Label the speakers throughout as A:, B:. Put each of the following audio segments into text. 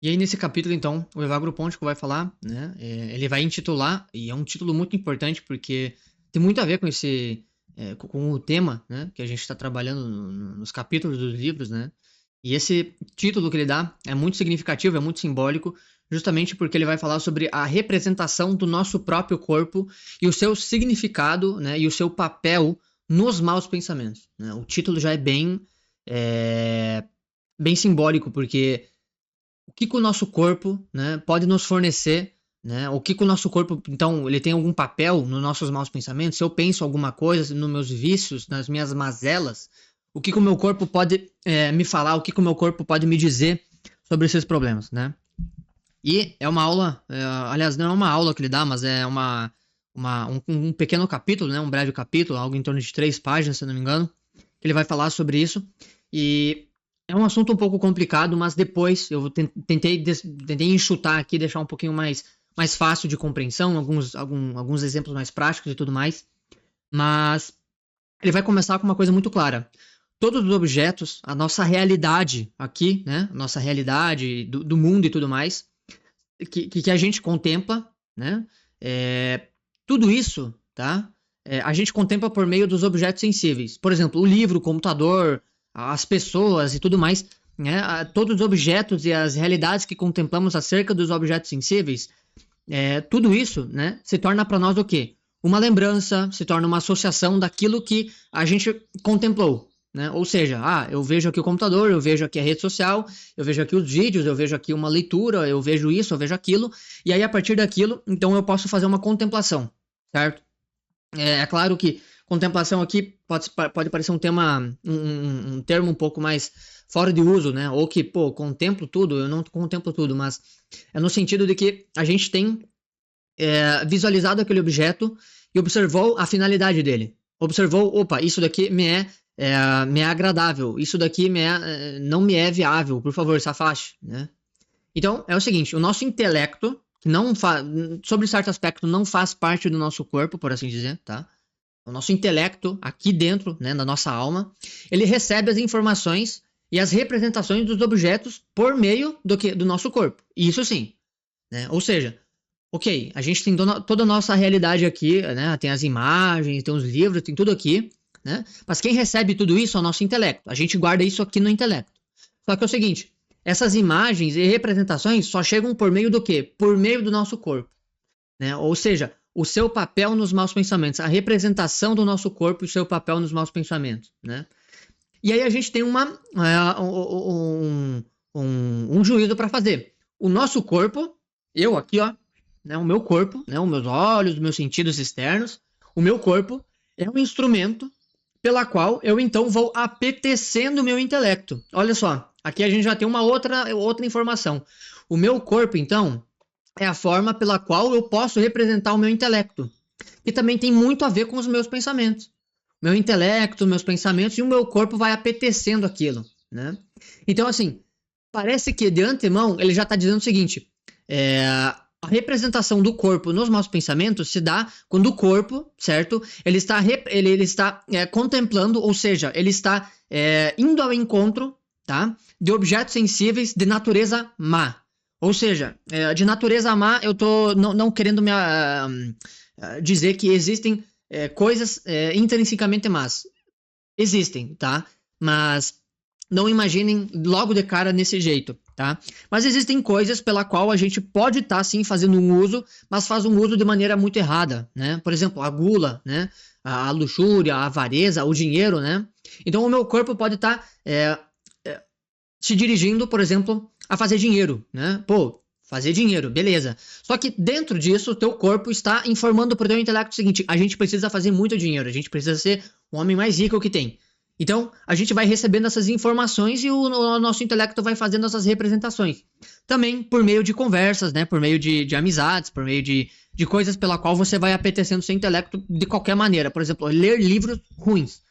A: E aí, nesse capítulo, então, o Evagro Pontico vai falar, né? Ele vai intitular, e é um título muito importante porque tem muito a ver com com o tema, né? Que a gente está trabalhando nos capítulos dos livros, né? E esse título que ele dá é muito significativo, é muito simbólico, justamente porque ele vai falar sobre a representação do nosso próprio corpo e o seu significado, né? E o seu papel nos maus pensamentos, né? O título já é é, bem simbólico, porque o que o nosso corpo, né, pode nos fornecer, né? O que o nosso corpo, então, ele tem algum papel nos nossos maus pensamentos? Se eu penso alguma coisa nos meus vícios, nas minhas mazelas, o que o meu corpo pode me falar? O que o meu corpo pode me dizer sobre esses problemas, né? E é uma aula, aliás, não é uma aula que ele dá, mas é um pequeno capítulo, né? Um breve capítulo, algo em torno de 3 páginas, se eu não me engano, que ele vai falar sobre isso. E é um assunto um pouco complicado, mas depois eu tentei enxutar aqui, deixar um pouquinho mais fácil de compreensão, alguns exemplos mais práticos e tudo mais. Mas ele vai começar com uma coisa muito clara. Todos os objetos, a nossa realidade aqui, né? Nossa realidade do mundo e tudo mais, que a gente contempla, né? Tudo isso, tá? A gente contempla por meio dos objetos sensíveis. Por exemplo, o livro, o computador, as pessoas e tudo mais, né? Todos os objetos e as realidades que contemplamos acerca dos objetos sensíveis, tudo isso, né? Se torna para nós o quê? Uma lembrança, se torna uma associação daquilo que a gente contemplou. Né? Ou seja, eu vejo aqui o computador, eu vejo aqui a rede social, eu vejo aqui os vídeos, eu vejo aqui uma leitura, eu vejo isso, eu vejo aquilo, e aí a partir daquilo, então eu posso fazer uma contemplação, certo? É claro que contemplação aqui pode parecer um termo um pouco mais fora de uso, né? Ou que, pô, contemplo tudo, eu não contemplo tudo, mas é no sentido de que a gente tem visualizado aquele objeto e observou a finalidade dele. Observou, opa, isso daqui me é agradável, isso daqui não me é viável, por favor, se afaste, né? Então, é o seguinte, o nosso intelecto, que não sobre certo aspecto, não faz parte do nosso corpo, por assim dizer, tá? O nosso intelecto, aqui dentro, né, da nossa alma, ele recebe as informações e as representações dos objetos por meio do nosso corpo. Isso sim, né? Ou seja, ok, a gente tem toda a nossa realidade aqui, né? Tem as imagens, tem os livros, tem tudo aqui, né? Mas quem recebe tudo isso é o nosso intelecto. A gente guarda isso aqui no intelecto. Só que é o seguinte, essas imagens e representações só chegam por meio do quê? Por meio do nosso corpo, né? Ou seja, o seu papel nos maus pensamentos, a representação do nosso corpo e o seu papel nos maus pensamentos, né? E aí a gente tem um juízo para fazer. O nosso corpo, eu aqui, ó, né, o meu corpo, né, os meus olhos, os meus sentidos externos, o meu corpo é um instrumento pela qual eu então vou apetecendo o meu intelecto. Olha só, aqui a gente já tem uma outra informação. O meu corpo, então, é a forma pela qual eu posso representar o meu intelecto, que também tem muito a ver com os meus pensamentos. Meu intelecto, meus pensamentos e o meu corpo vai apetecendo aquilo, né? Então, assim, parece que de antemão ele já está dizendo o seguinte: a representação do corpo nos maus pensamentos se dá quando o corpo, certo? Ele está contemplando, ou seja, ele está indo ao encontro, tá? De objetos sensíveis de natureza má. Ou seja, de natureza má, eu tô não querendo dizer que existem coisas intrinsecamente más. Existem, tá? Mas não imaginem logo de cara nesse jeito, tá? Mas existem coisas pela qual a gente pode estar sim fazendo um uso, mas faz um uso de maneira muito errada, né? Por exemplo, a gula, né? A luxúria, a avareza, o dinheiro, né? Então o meu corpo pode estar se dirigindo, por exemplo, a fazer dinheiro, né? Pô, fazer dinheiro, beleza. Só que dentro disso, o teu corpo está informando para o teu intelecto o seguinte: a gente precisa fazer muito dinheiro, a gente precisa ser o homem mais rico que tem. Então, a gente vai recebendo essas informações e o nosso intelecto vai fazendo essas representações. Também por meio de conversas, né? Por meio de amizades, por meio de coisas pela qual você vai apetecendo seu intelecto de qualquer maneira. Por exemplo, ler livros ruins.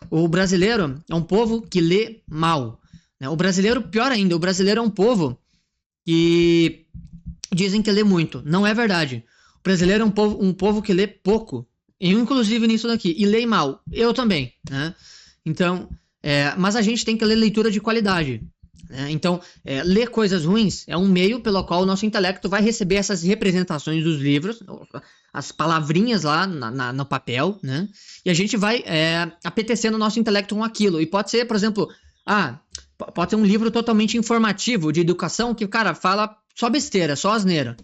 A: O brasileiro é um povo que lê mal, né? O brasileiro, pior ainda, o brasileiro é um povo que dizem que lê muito. Não é verdade. O brasileiro é um povo que lê pouco. Inclusive nisso daqui. E lê mal. Eu também, né? Então, mas a gente tem que ler leitura de qualidade. né? Então, ler coisas ruins é um meio pelo qual o nosso intelecto vai receber essas representações dos livros, as palavrinhas lá no papel, né? E a gente vai apetecendo o nosso intelecto com aquilo. E pode ser, por exemplo, pode ser um livro totalmente informativo de educação que o cara fala só besteira, só asneira.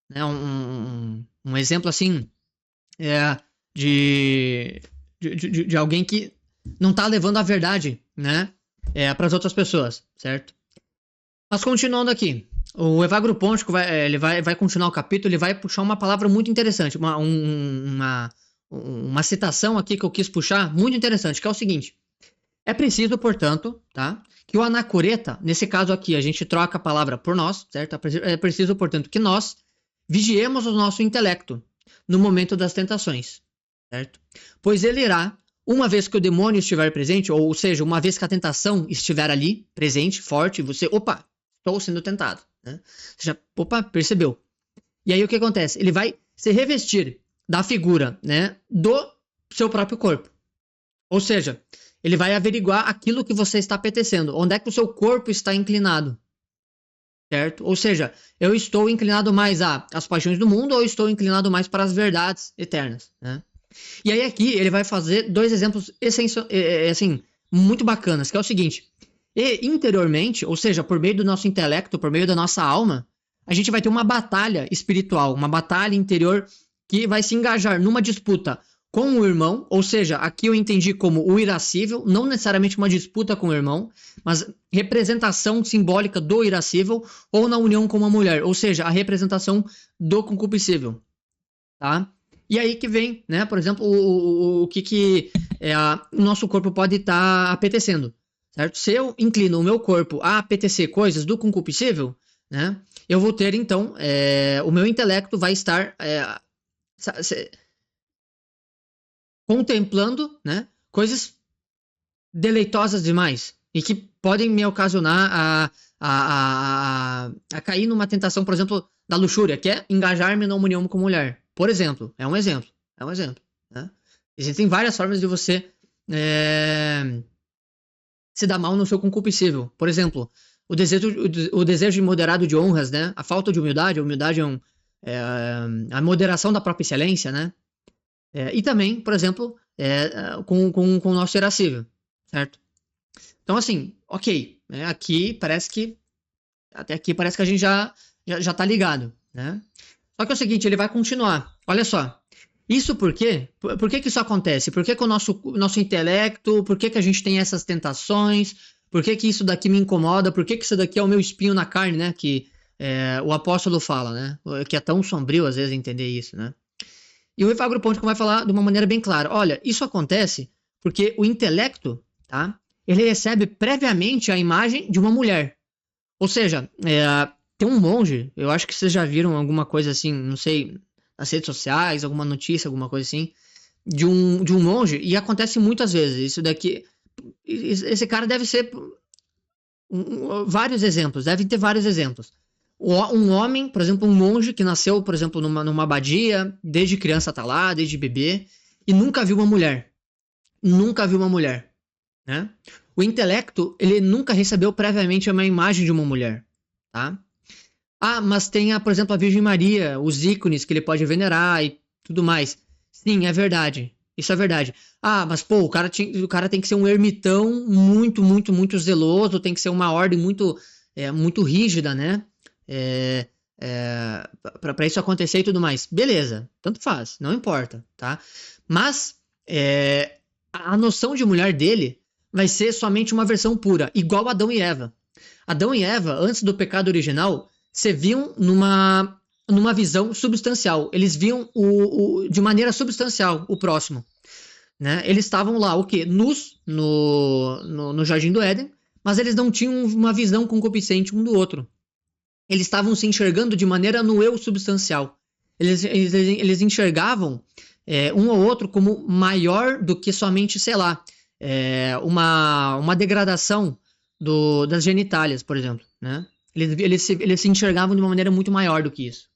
A: Né? Um exemplo assim de alguém que não tá levando a verdade, né? Para as outras pessoas, certo? Mas continuando aqui, o Evagro Pontico ele vai continuar o capítulo, ele vai puxar uma palavra muito interessante, uma citação aqui que eu quis puxar, muito interessante, que é o seguinte: é preciso, portanto, tá, que o anacoreta, nesse caso aqui, a gente troca a palavra por nós, certo? É preciso, portanto, que nós vigiemos o nosso intelecto no momento das tentações, certo? Pois ele irá, uma vez que o demônio estiver presente, ou seja, uma vez que a tentação estiver ali, presente, forte, você, opa, estou sendo tentado, né? Você já, opa, percebeu. E aí o que acontece? Ele vai se revestir da figura, né, do seu próprio corpo. Ou seja, ele vai averiguar aquilo que você está apetecendo, onde é que o seu corpo está inclinado, certo? Ou seja, eu estou inclinado mais às paixões do mundo ou estou inclinado mais para as verdades eternas, né? E aí aqui ele vai fazer dois exemplos assim, muito bacanas, que é o seguinte: e interiormente, ou seja, por meio do nosso intelecto, por meio da nossa alma, a gente vai ter uma batalha espiritual, uma batalha interior que vai se engajar numa disputa com o irmão, ou seja, aqui eu entendi como o irascível, não necessariamente uma disputa com o irmão, mas representação simbólica do irascível, ou na união com uma mulher, ou seja, a representação do concupiscível, tá? E aí que vem, né, por exemplo, o que o nosso corpo pode estar apetecendo, certo? Se eu inclino o meu corpo a apetecer coisas do concupiscível, né, eu vou ter, então, o meu intelecto vai estar contemplando, né, coisas deleitosas demais e que podem me ocasionar a cair numa tentação, por exemplo, da luxúria, que é engajar-me na união com mulher. Por exemplo, é um exemplo, né? Existem várias formas de você se dar mal no seu concupiscível. Por exemplo, o desejo imoderado de honras, né? A falta de humildade, a humildade a moderação da própria excelência, né? E também, por exemplo, com o nosso irascível, certo? Então, assim, ok, né? Até aqui parece que a gente já tá ligado, né? Só que é o seguinte, ele vai continuar. Olha só. Isso por quê? Por que isso acontece? Por que o nosso intelecto, por que a gente tem essas tentações? Por que isso daqui me incomoda? Por que isso daqui é o meu espinho na carne, né? Que o apóstolo fala, né? Que é tão sombrio às vezes entender isso, né? E o Evagro Pontico vai falar de uma maneira bem clara. Olha, isso acontece porque o intelecto, tá? Ele recebe previamente a imagem de uma mulher. Ou seja, tem um monge, eu acho que vocês já viram alguma coisa assim, não sei, nas redes sociais, alguma notícia, alguma coisa assim, de um monge, e acontece muitas vezes. Isso daqui, esse cara deve ser vários exemplos, deve ter vários exemplos. Um homem, por exemplo, um monge que nasceu, por exemplo, numa abadia, desde criança tá lá, desde bebê, e nunca viu uma mulher. Nunca viu uma mulher, né? O intelecto, ele nunca recebeu previamente uma imagem de uma mulher, tá? Mas tem, por exemplo, a Virgem Maria, os ícones que ele pode venerar e tudo mais. Sim, é verdade. Isso é verdade. Mas, pô, o cara tem que ser um ermitão muito, muito, muito zeloso, tem que ser uma ordem muito, muito rígida, né? Para isso acontecer e tudo mais. Beleza, tanto faz, não importa, tá? Mas a noção de mulher dele vai ser somente uma versão pura, igual Adão e Eva. Adão e Eva, antes do pecado original, se viam numa visão substancial. Eles viam de maneira substancial o próximo, né? Eles estavam lá, o quê? Nus no Jardim do Éden, mas eles não tinham uma visão concupiscente um do outro. Eles estavam se enxergando de maneira no eu substancial. Eles enxergavam um ou outro como maior do que somente, sei lá, uma degradação das genitálias, por exemplo, né? Eles se enxergavam de uma maneira muito maior do que isso,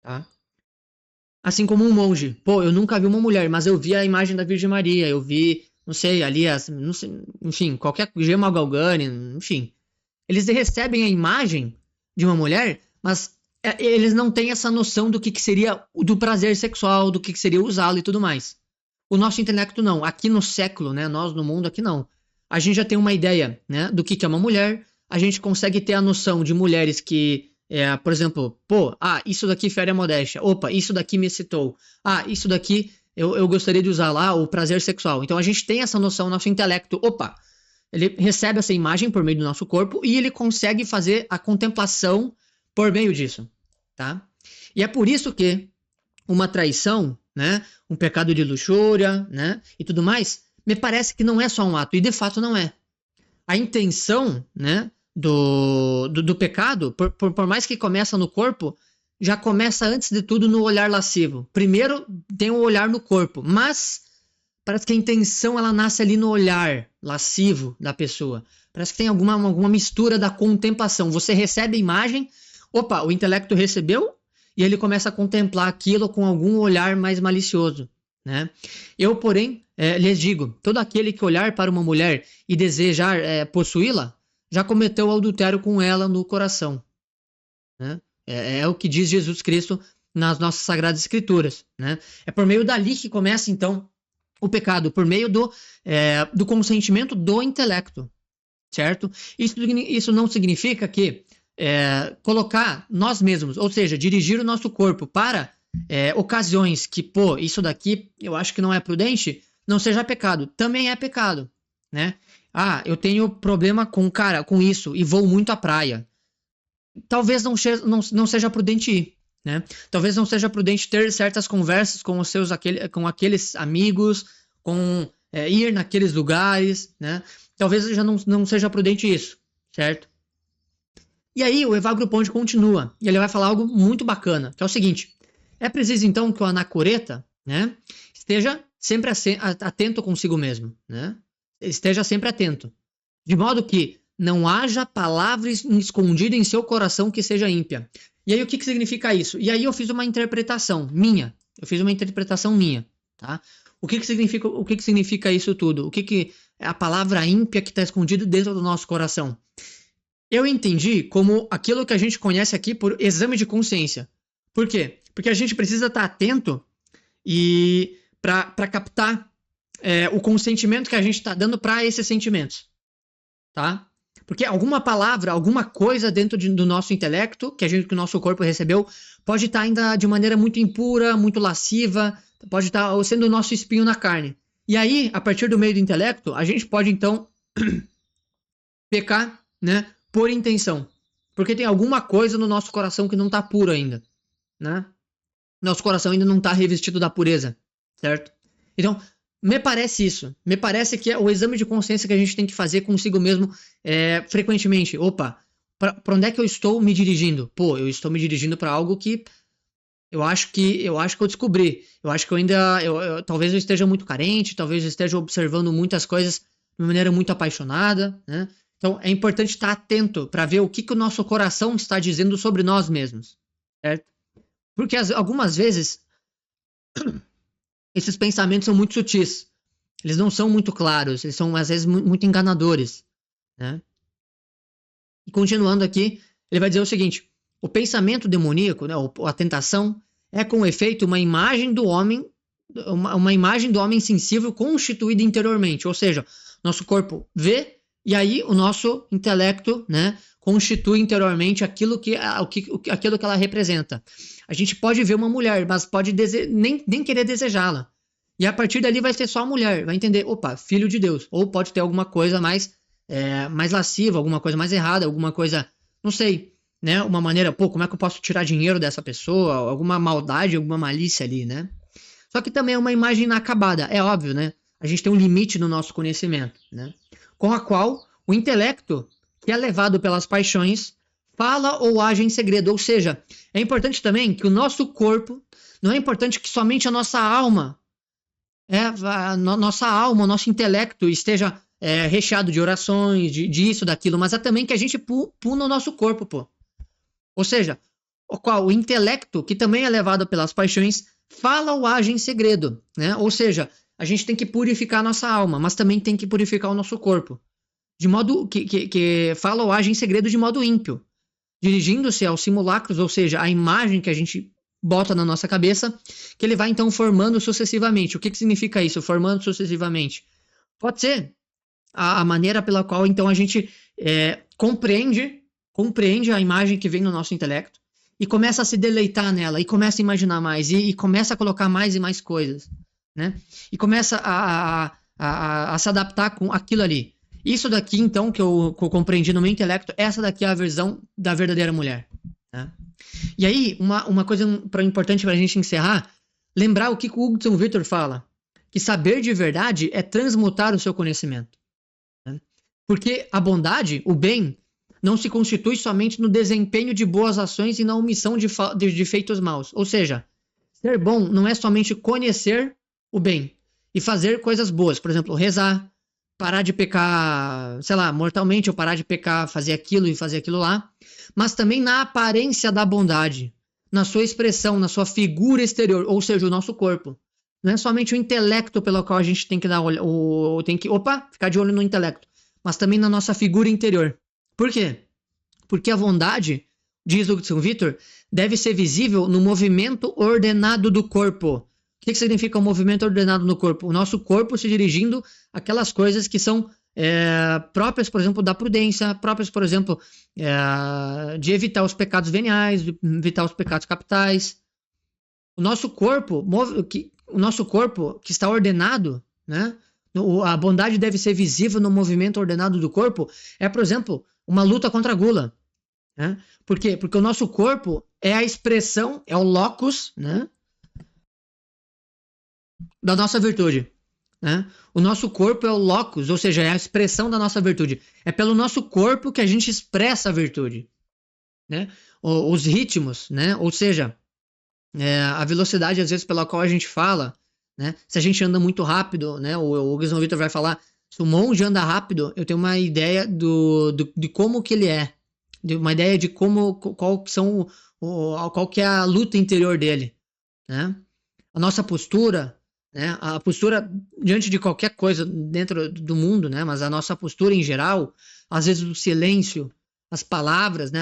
A: tá? Assim como um monge. Pô, eu nunca vi uma mulher, mas eu vi a imagem da Virgem Maria, eu vi, não sei, ali, não sei, enfim, qualquer Gema Galgani, enfim. Eles recebem a imagem de uma mulher, mas eles não têm essa noção do que seria do prazer sexual, do que seria usá-lo e tudo mais. O nosso intelecto não. Aqui no século, né? Nós no mundo aqui não. A gente já tem uma ideia, né, do que é uma mulher. A gente consegue ter a noção de mulheres que, por exemplo, isso daqui fere a modéstia. Opa, isso daqui me excitou. Isso daqui eu gostaria de usar lá, o prazer sexual. Então a gente tem essa noção, nosso intelecto, ele recebe essa imagem por meio do nosso corpo e ele consegue fazer a contemplação por meio disso, tá? E é por isso que uma traição, né, um pecado de luxúria, né, e tudo mais, me parece que não é só um ato, e de fato não é. A intenção, né, do pecado, por mais que começa no corpo, já começa antes de tudo no olhar lascivo. Primeiro tem o olhar no corpo, mas parece que a intenção ela nasce ali no olhar lascivo da pessoa. Parece que tem alguma mistura da contemplação. Você recebe a imagem, o intelecto recebeu, e ele começa a contemplar aquilo com algum olhar mais malicioso, né? Eu, porém, lhes digo, todo aquele que olhar para uma mulher e desejar possuí-la, já cometeu adultério com ela no coração, né? É o que diz Jesus Cristo nas nossas Sagradas Escrituras, né? É por meio dali que começa, então, o pecado, por meio do consentimento do intelecto, certo? Isso não significa que colocar nós mesmos, ou seja, dirigir o nosso corpo para ocasiões que, isso daqui eu acho que não é prudente, não seja pecado. Também é pecado, né? Eu tenho problema com isso e vou muito à praia. Talvez não seja prudente ir, né? Talvez não seja prudente ter certas conversas com com aqueles amigos, ir naqueles lugares, né? Talvez já não seja prudente isso, certo? E aí o Evagrio Ponte continua, e ele vai falar algo muito bacana, que é o seguinte: é preciso então que o anacoreta, né, esteja sempre atento consigo mesmo, né? Esteja sempre atento, de modo que não haja palavra escondida em seu coração que seja ímpia. E aí o que significa isso? E aí eu fiz uma interpretação minha, tá? O que significa isso tudo? O que é a palavra ímpia que está escondida dentro do nosso coração? Eu entendi como aquilo que a gente conhece aqui por exame de consciência. Por quê? Porque a gente precisa estar atento e para captar o consentimento que a gente está dando para esses sentimentos, tá? Porque alguma palavra, alguma coisa dentro do nosso intelecto, que o nosso corpo recebeu, pode estar ainda de maneira muito impura, muito lasciva, pode estar sendo o nosso espinho na carne. E aí, a partir do meio do intelecto, a gente pode então pecar, né, por intenção. Porque tem alguma coisa no nosso coração que não está puro ainda, né? Nosso coração ainda não está revestido da pureza, certo? Então, me parece isso. Me parece que é o exame de consciência que a gente tem que fazer consigo mesmo frequentemente. Para onde é que eu estou me dirigindo? Eu estou me dirigindo para algo que eu acho que eu descobri. Eu acho que eu ainda... talvez eu esteja muito carente, talvez eu esteja observando muitas coisas de maneira muito apaixonada, né? Então, é importante estar atento para ver o que o nosso coração está dizendo sobre nós mesmos, certo? Porque algumas vezes esses pensamentos são muito sutis. Eles não são muito claros. Eles são, às vezes, muito enganadores, né? E continuando aqui, ele vai dizer o seguinte: o pensamento demoníaco, né, a tentação, é com efeito uma imagem do homem, uma imagem do homem sensível constituída interiormente. Ou seja, nosso corpo vê e aí o nosso intelecto, né, constitui interiormente aquilo que ela representa. A gente pode ver uma mulher, mas pode nem querer desejá-la. E a partir dali vai ser só a mulher, vai entender, filho de Deus. Ou pode ter alguma coisa mais lasciva, alguma coisa mais errada, alguma coisa, não sei, né? Uma maneira, como é que eu posso tirar dinheiro dessa pessoa? Alguma maldade, alguma malícia ali, né? Só que também é uma imagem inacabada, é óbvio, né? A gente tem um limite no nosso conhecimento, né? Com a qual o intelecto, que é levado pelas paixões, fala ou age em segredo. Ou seja, é importante também que o nosso corpo, não é importante que somente a nossa alma, o nosso intelecto esteja recheado de orações, disso, daquilo, mas é também que a gente puna o nosso corpo, Ou seja, o intelecto, que também é levado pelas paixões, fala ou age em segredo, né? Ou seja, a gente tem que purificar a nossa alma, mas também tem que purificar o nosso corpo. de modo que fala ou age em segredo de modo ímpio, dirigindo-se aos simulacros, ou seja, a imagem que a gente bota na nossa cabeça, que ele vai então formando sucessivamente. O que significa isso, formando sucessivamente? Pode ser a maneira pela qual então a gente compreende a imagem que vem no nosso intelecto e começa a se deleitar nela, e começa a imaginar mais, e começa a colocar mais e mais coisas, né? E começa a se adaptar com aquilo ali. Isso daqui, então, que eu compreendi no meu intelecto, essa daqui é a versão da verdadeira mulher, né? E aí, uma coisa importante para a gente encerrar, lembrar o que o Hudson Victor fala, que saber de verdade é transmutar o seu conhecimento, né? Porque a bondade, o bem, não se constitui somente no desempenho de boas ações e na omissão de feitos maus. Ou seja, ser bom não é somente conhecer o bem e fazer coisas boas. Por exemplo, rezar, parar de pecar, sei lá, mortalmente, ou parar de pecar, fazer aquilo e fazer aquilo lá. Mas também na aparência da bondade, na sua expressão, na sua figura exterior, ou seja, o nosso corpo. Não é somente o intelecto pelo qual a gente tem que ficar de olho no intelecto, mas também na nossa figura interior. Por quê? Porque a bondade, diz o Hudson Victor, deve ser visível no movimento ordenado do corpo. O que significa um movimento ordenado no corpo? O nosso corpo se dirigindo àquelas coisas que são próprias, por exemplo, da prudência, próprias, por exemplo, de evitar os pecados veniais, de evitar os pecados capitais. O nosso corpo que está ordenado, né? A bondade deve ser visível no movimento ordenado do corpo. Por exemplo, uma luta contra a gula, né? Por quê? Porque o nosso corpo é a expressão, é o locus, né, da nossa virtude, né? O nosso corpo é o locus, ou seja, é a expressão da nossa virtude. É pelo nosso corpo que a gente expressa a virtude, né? Os ritmos, né? Ou seja, a velocidade às vezes pela qual a gente fala, né? Se a gente anda muito rápido, né? O Hudson Victor vai falar, se o monge anda rápido, eu tenho uma ideia de como que ele é, de uma ideia de qual que é a luta interior dele, né? A nossa postura, né? A postura diante de qualquer coisa dentro do mundo, né? Mas a nossa postura em geral, às vezes o silêncio, as palavras, né?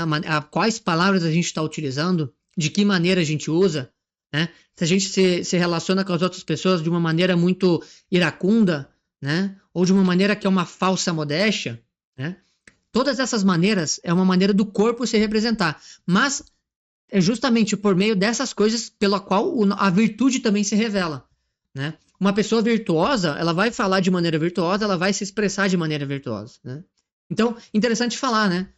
A: Quais palavras a gente está utilizando, de que maneira a gente usa, né? Se a gente se relaciona com as outras pessoas de uma maneira muito iracunda, né? Ou de uma maneira que é uma falsa modéstia, né? Todas essas maneiras é uma maneira do corpo se representar, mas é justamente por meio dessas coisas pela qual a virtude também se revela, né? Uma pessoa virtuosa, ela vai falar de maneira virtuosa, ela vai se expressar de maneira virtuosa, né? Então, interessante falar, né?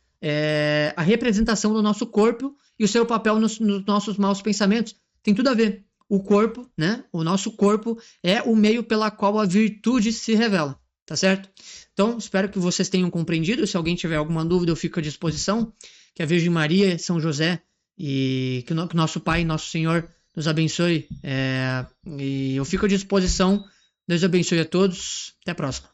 A: A representação do nosso corpo e o seu papel nos nossos maus pensamentos tem tudo a ver. O corpo, né? O nosso corpo é o meio pela qual a virtude se revela, tá certo? Então, espero que vocês tenham compreendido. Se alguém tiver alguma dúvida, eu fico à disposição. Que a Virgem Maria, São José e que o nosso Pai, nosso Senhor, nos abençoe. E eu fico à disposição. Deus abençoe a todos. Até a próxima.